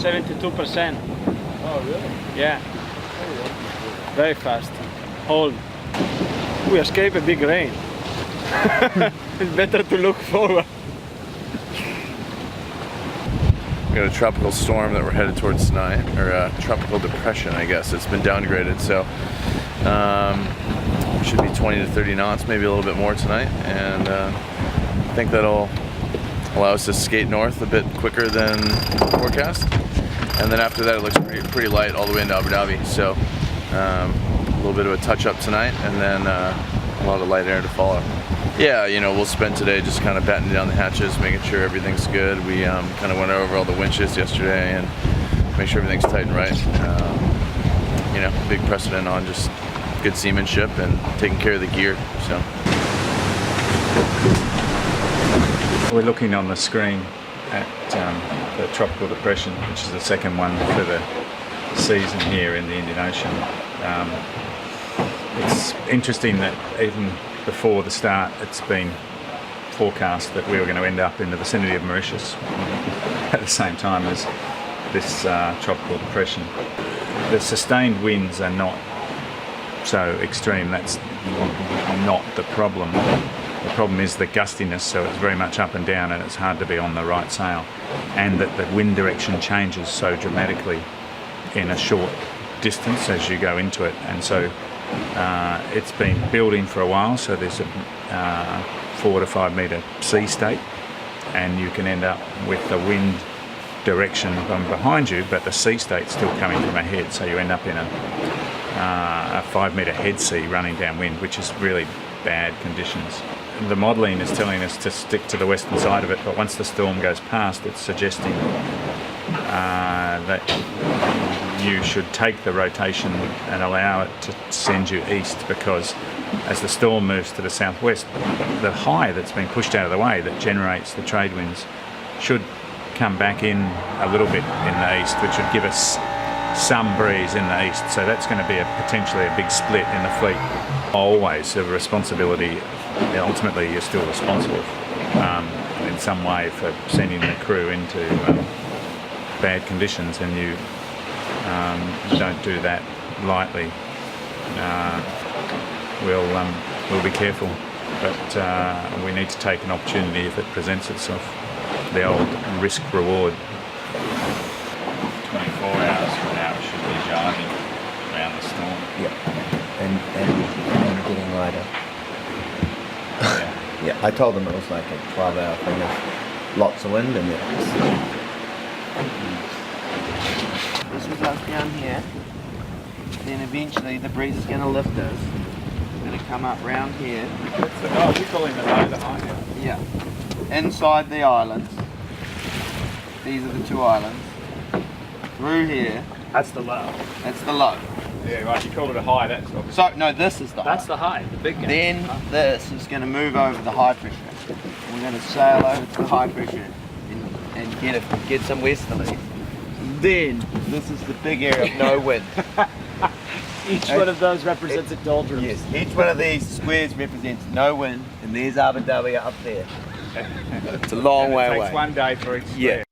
72%. Oh, really? Yeah. Very fast. Hold. We escape a big rain. It's better to look forward. We got a tropical storm that we're headed towards tonight, or a tropical depression, I guess. It's been downgraded, so should be 20 to 30 knots, maybe a little bit more tonight, and I think that'll allow us to skate north a bit quicker than forecast. And then after that, it looks pretty light all the way into Abu Dhabi. So a little bit of a touch-up tonight, and then a lot of light air to follow. Yeah, you know, we'll spend today just kind of battening down the hatches, making sure everything's good. We kind of went over all the winches yesterday and make sure everything's tight and right. You know, big precedent on just good seamanship and taking care of the gear. So we're looking on the screen at the tropical depression, which is the second one for the season here in the Indian Ocean. It's interesting that even before the start, it's been forecast that we were going to end up in the vicinity of Mauritius at the same time as this tropical depression. The sustained winds are not so extreme. That's not the problem. The problem is the gustiness, so it's very much up and down, and it's hard to be on the right sail, and that the wind direction changes so dramatically in a short distance as you go into it. And so it's been building for a while, so there's a 4 to 5 metre sea state, and you can end up with the wind direction from behind you, but the sea state still coming from ahead, so you end up in a 5 metre head sea running downwind, which is really bad conditions. The modelling is telling us to stick to the western side of it, but once the storm goes past, it's suggesting that you should take the rotation and allow it to send you east, because as the storm moves to the southwest, the high that's been pushed out of the way that generates the trade winds should come back in a little bit in the east, which would give us some breeze in the east. So that's going to be potentially a big split in the fleet. Always the responsibility, ultimately you're still responsible in some way for sending the crew into bad conditions, and you don't do that lightly. We'll be careful, but we need to take an opportunity if it presents itself. The old risk-reward. 24 hours from now, it should be jogging around the storm. Yeah, and getting lighter. Yeah, I told them it was like a 12-hour thing of lots of wind, and this was us down here. Then eventually the breeze is going to lift us. It's going to come up round here. Oh, you're calling the low the high now? Yeah. Inside the islands. These are the two islands. Through here. That's the low. That's the low. Yeah, right, you called it a high, that's obviously. So, no, this is the high. That's the high, the big guy. Then this is going to move over the high pressure. We're going to sail over to the high pressure and get some westerlies. Then this is the big area of no wind. Each one of those represents a doldrums. Yes, each one of these squares represents no wind, and there's Abu Dhabi up there. It's a long way away. It takes one day for each square.